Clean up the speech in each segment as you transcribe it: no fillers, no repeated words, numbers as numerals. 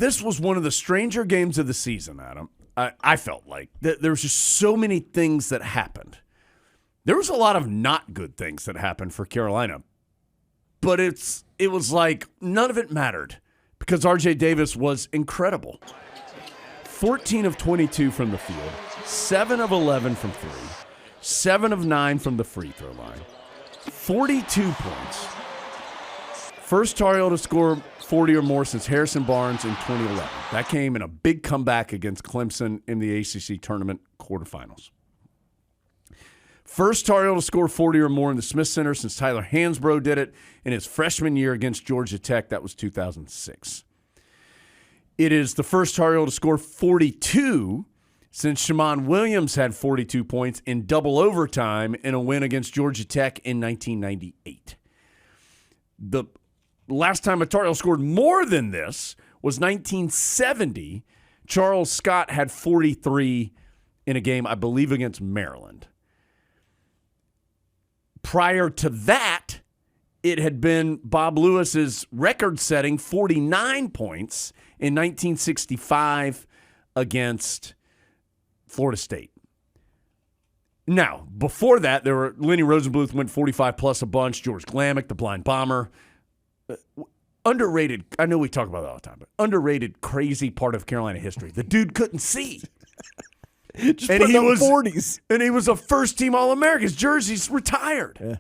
this was one of the stranger games of the season, Adam. I felt like there was just so many things that happened. There was a lot of not good things that happened for Carolina, but it was like none of it mattered because R.J. Davis was incredible. 14 of 22 from the field, 7 of 11 from 3, 7 of 9 from the free throw line, 42 points. First Tar Heel to score 40 or more since Harrison Barnes in 2011. That came in a big comeback against Clemson in the ACC tournament quarterfinals. First Tar Heel to score 40 or more in the Smith Center since Tyler Hansbrough did it in his freshman year against Georgia Tech. That was 2006. It is the first Tar Heel to score 42 since Shammond Williams had 42 points in double overtime in a win against Georgia Tech in 1998. The last time a Tar Heel scored more than this was 1970. Charles Scott had 43 in a game, I believe, against Maryland. Prior to that, it had been Bob Lewis's record-setting 49 points in 1965 against Florida State. Now, before that, there were Lenny Rosenbluth went 45 plus a bunch, George Glamick, the blind bomber. Underrated, I know we talk about that all the time, but underrated, crazy part of Carolina history. The dude couldn't see. Just and he was 40s. And he was a first-team All-American. His jersey's retired. Yeah.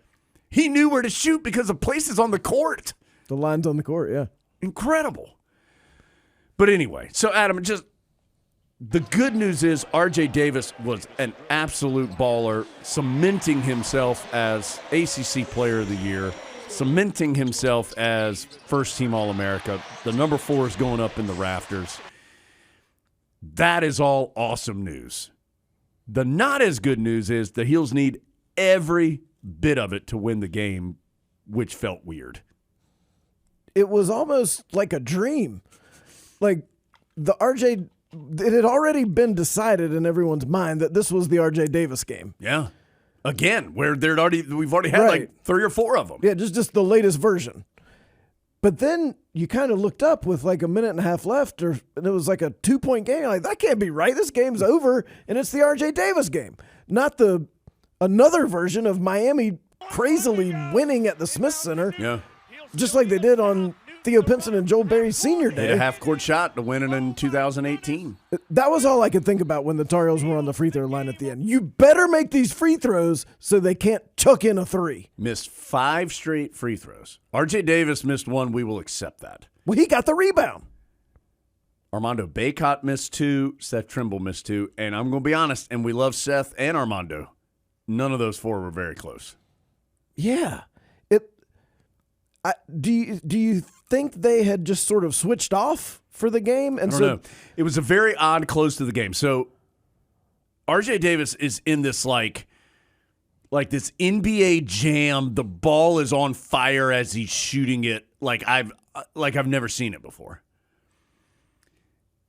He knew where to shoot because of places on the court. The lines on the court, yeah. Incredible. But anyway, so Adam, just the good news is R.J. Davis was an absolute baller, cementing himself as ACC Player of the Year, cementing himself as first-team All-America. The number 4 is going up in the rafters. That is all awesome news. The not as good news is the Heels need every bit of it to win the game, which felt weird. It was almost like a dream. Like the RJ, it had already been decided in everyone's mind that this was the RJ Davis game. Yeah. Again, where we've already had like 3 or 4 of them. Yeah, just the latest version. But then you kind of looked up with like a minute and a half left, and it was like a 2-point game. You're like, that can't be right. This game's over, and it's the RJ Davis game, not another version of Miami crazily winning at the Smith Center. Yeah, just like they did on Theo Pinson and Joel Berry's senior day. They had a half-court shot to win it in 2018. That was all I could think about when the Tar Heels were on the free throw line at the end. You better make these free throws so they can't chuck in a 3. Missed 5 straight free throws. R.J. Davis missed 1. We will accept that. Well, he got the rebound. Armando Bacot missed 2. Seth Trimble missed 2. And I'm going to be honest, and we love Seth and Armando. None of those 4 were very close. Yeah. Do you think they had just sort of switched off for the game? And I don't know. It was a very odd close to the game. So R.J. Davis is in this like this NBA jam. The ball is on fire as he's shooting it. Like I've never seen it before.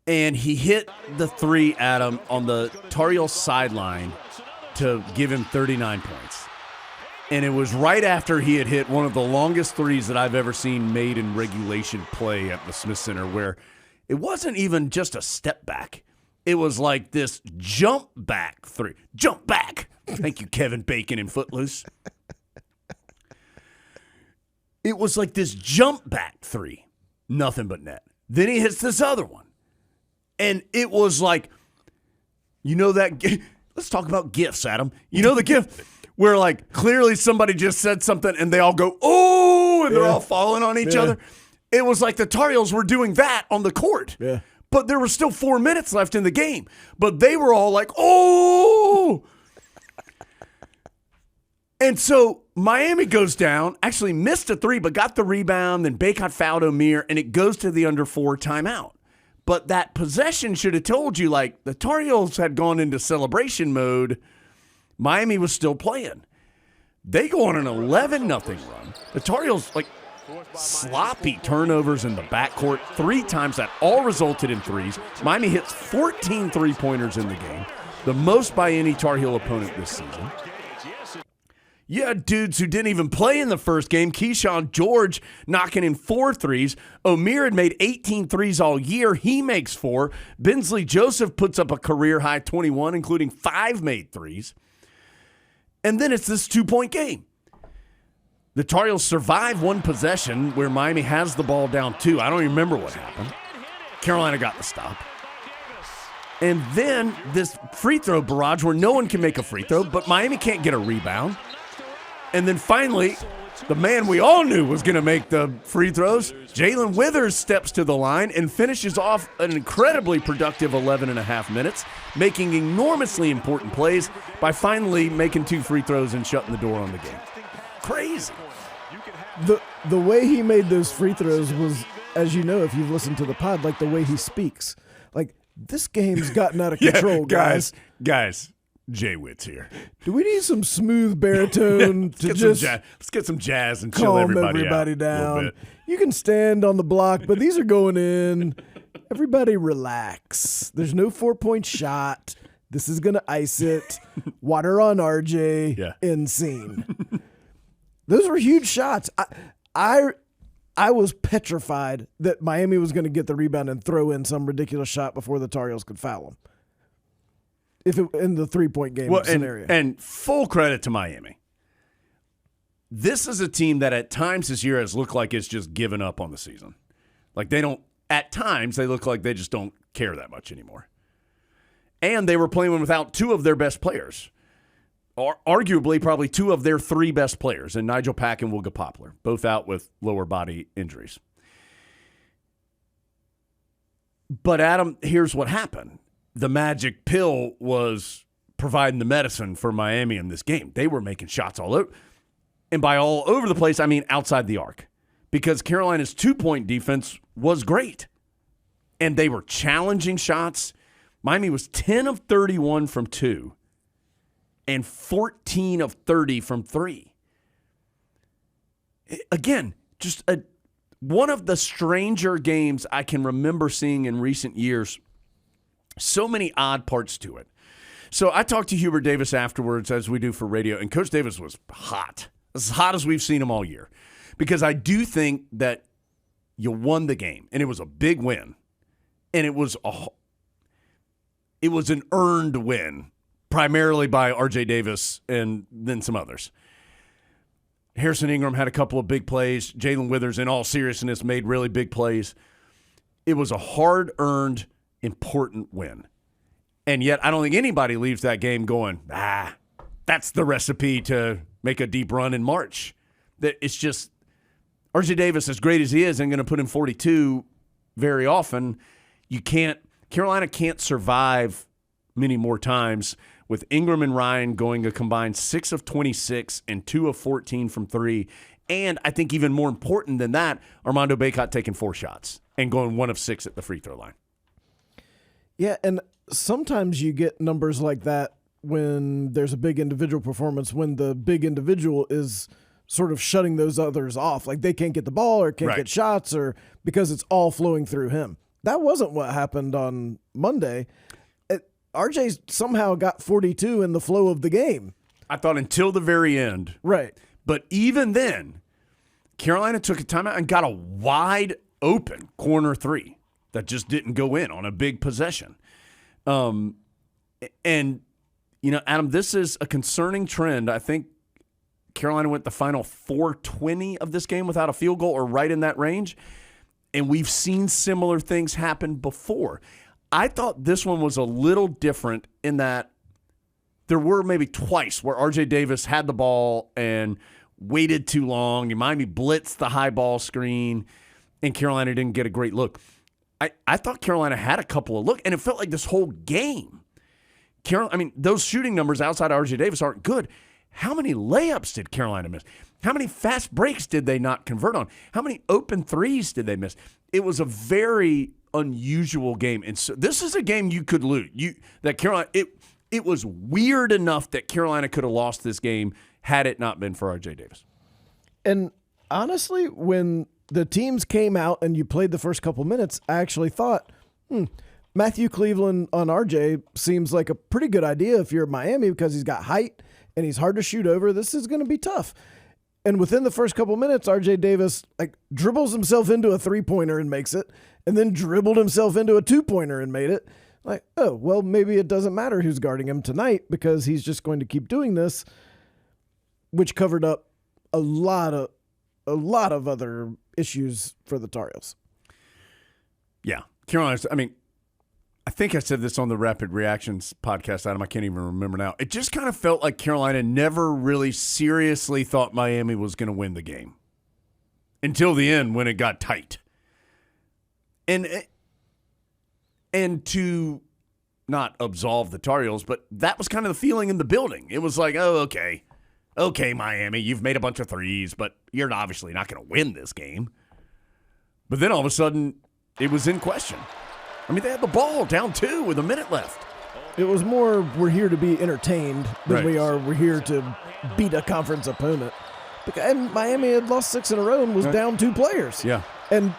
And he hit the 3, Adam, on the Tar Heel sideline to give him 39 points. And it was right after he had hit one of the longest 3s that I've ever seen made in regulation play at the Smith Center, where it wasn't even just a step back. It was like this jump back 3. Jump back. Thank you, Kevin Bacon in Footloose. It was like this jump back 3. Nothing but net. Then he hits this other one. And it was like, you know that, let's talk about gifts, Adam. You know the gift where like clearly somebody just said something and they all go, oh, and they're all falling on each other. It was like the Tar Heels were doing that on the court. Yeah. But there was still 4 minutes left in the game. But they were all like, oh. And so Miami goes down, actually missed a 3, but got the rebound. Then Bacot fouled O'Meara, and it goes to the under 4 timeout. But that possession should have told you, like, the Tar Heels had gone into celebration mode. Miami was still playing. They go on an 11-0 run. The Tar Heels, like, sloppy turnovers in the backcourt 3 times that all resulted in 3s. Miami hits 14 three-pointers in the game, the most by any Tar Heel opponent this season. You had dudes who didn't even play in the first game. Keyshawn George knocking in 4 threes. Omier had made 18 threes all year. He makes 4. Bensley Joseph puts up a career-high 21, including 5 made threes. And then it's this 2-point game. The Tar Heels survive one possession where Miami has the ball down 2. I don't even remember what happened. Carolina got the stop. And then this free throw barrage where no one can make a free throw, but Miami can't get a rebound. And then finally, the man we all knew was going to make the free throws, Jalen Withers, steps to the line and finishes off an incredibly productive 11 and a half minutes, making enormously important plays by finally making 2 free throws and shutting the door on the game. Crazy. The way he made those free throws was, as you know, if you've listened to the pod, like the way he speaks. Like, this game's gotten out of control, guys. Guys. Jay Witt's here. Do we need some smooth baritone to just let's get some jazz and chill calm everybody down? You can stand on the block, but these are going in. Everybody relax. There's no 4-point shot. This is going to ice it. Water on RJ. Yeah. End scene. Those were huge shots. I was petrified that Miami was going to get the rebound and throw in some ridiculous shot before the Tar Heels could foul them. If it, in the 3-point game scenario. And full credit to Miami. This is a team that at times this year has looked like it's just given up on the season. Like at times they look like they just don't care that much anymore. And they were playing without 2 of their best players. Or arguably probably 2 of their 3 best players, and Nigel Pack and Wooga Poplar, both out with lower body injuries. But Adam, here's what happened. The magic pill was providing the medicine for Miami in this game. They were making shots all over. And by all over the place, I mean outside the arc. Because Carolina's 2-point defense was great. And they were challenging shots. Miami was 10 of 31 from 2 and 14 of 30 from 3. Again, just one of the stranger games I can remember seeing in recent years. So many odd parts to it. So I talked to Hubert Davis afterwards, as we do for radio, and Coach Davis was hot. As hot as we've seen him all year. Because I do think that you won the game, and it was a big win. And it was an earned win, primarily by R.J. Davis and then some others. Harrison Ingram had a couple of big plays. Jalen Withers, in all seriousness, made really big plays. It was a hard-earned, important win. And yet I don't think anybody leaves that game going, that's the recipe to make a deep run in March. That it's just R.J. Davis, as great as he is, ain't going to put in 42 very often. Carolina can't survive many more times with Ingram and Ryan going a combined 6 of 26 and 2 of 14 from 3. And I think even more important than that, Armando Bacot taking 4 shots and going 1 of 6 at the free throw line. Yeah, and sometimes you get numbers like that when there's a big individual performance, when the big individual is sort of shutting those others off. Like they can't get the ball or can't get shots or because it's all flowing through him. That wasn't what happened on Monday. RJ somehow got 42 in the flow of the game. I thought until the very end. Right. But even then, Carolina took a timeout and got a wide open corner 3 that just didn't go in on a big possession. And, Adam, this is a concerning trend. I think Carolina went the final 4:20 of this game without a field goal or right in that range. And we've seen similar things happen before. I thought this one was a little different in that there were maybe twice where R.J. Davis had the ball and waited too long. Miami blitzed the high ball screen, and Carolina didn't get a great look. I thought Carolina had a couple of looks, and it felt like this whole game. Those shooting numbers outside of R.J. Davis aren't good. How many layups did Carolina miss? How many fast breaks did they not convert on? How many open threes did they miss? It was a very unusual game, and so this is a game you could lose. It was weird enough that Carolina could have lost this game had it not been for R.J. Davis. And honestly, when the teams came out and you played the first couple minutes, I actually thought, Matthew Cleveland on RJ seems like a pretty good idea if you're Miami because he's got height and he's hard to shoot over. This is going to be tough. And within the first couple minutes, RJ Davis dribbles himself into a 3-pointer and makes it, and then dribbled himself into a 2-pointer and made it. Like, oh, well, maybe it doesn't matter who's guarding him tonight because he's just going to keep doing this, which covered up a lot of other issues for the Tar Heels. Yeah. Carolina, I think I said this on the Rapid Reactions podcast, Adam. I can't even remember now. It just kind of felt like Carolina never really seriously thought Miami was going to win the game until the end when it got tight. And to not absolve the Tar Heels, but that was kind of the feeling in the building. It was like, oh, okay. Okay, Miami, you've made a bunch of threes, but you're obviously not going to win this game. But then all of a sudden, it was in question. They had the ball down 2 with a minute left. It was more we're here to be entertained than Right. we're here to beat a conference opponent. And Miami had lost 6 in a row and was down 2 players. Yeah. And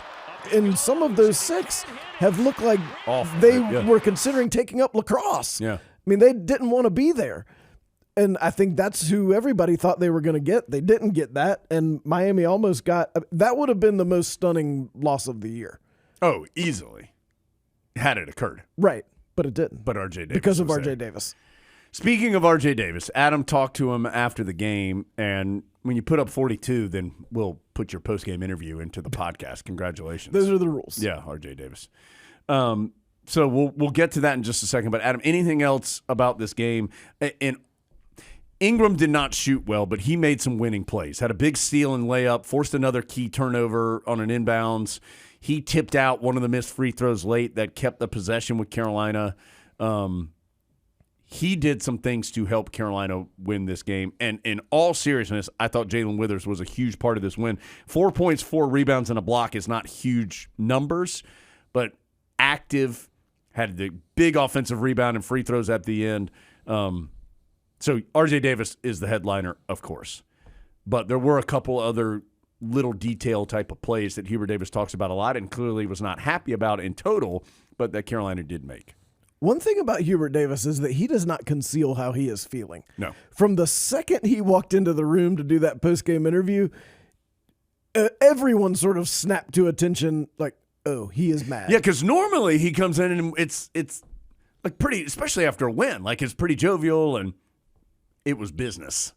some of those 6 have looked like Awful, they yeah. were considering taking up lacrosse. Yeah. They didn't want to be there. And I think that's who everybody thought they were going to get. They didn't get that. And Miami almost got – that would have been the most stunning loss of the year. Oh, easily. Had it occurred. Right. But it didn't. But RJ Davis. Because of was RJ there. Davis. Speaking of RJ Davis, Adam talked to him after the game, and when you put up 42, then we'll put your post-game interview into the podcast. Congratulations. Those are the rules. Yeah, RJ Davis. So we'll get to that in just a second. But Adam, anything else about this game? And Ingram did not shoot well, but he made some winning plays. Had a big steal and layup, forced another key turnover on an inbounds. He tipped out one of the missed free throws late that kept the possession with Carolina. He did some things to help Carolina win this game. And in all seriousness, I thought Jalen Withers was a huge part of this win. 4 points, 4 rebounds, and a block is not huge numbers, but active, had the big offensive rebound and free throws at the end. So RJ Davis is the headliner, of course. But there were a couple other little detail type of plays that Hubert Davis talks about a lot and clearly was not happy about in total, but that Carolina did make. One thing about Hubert Davis is that he does not conceal how he is feeling. No. From the second he walked into the room to do that post-game interview, everyone sort of snapped to attention like, oh, he is mad. Yeah, because normally he comes in and it's like pretty, especially after a win, like it's pretty jovial and it was business.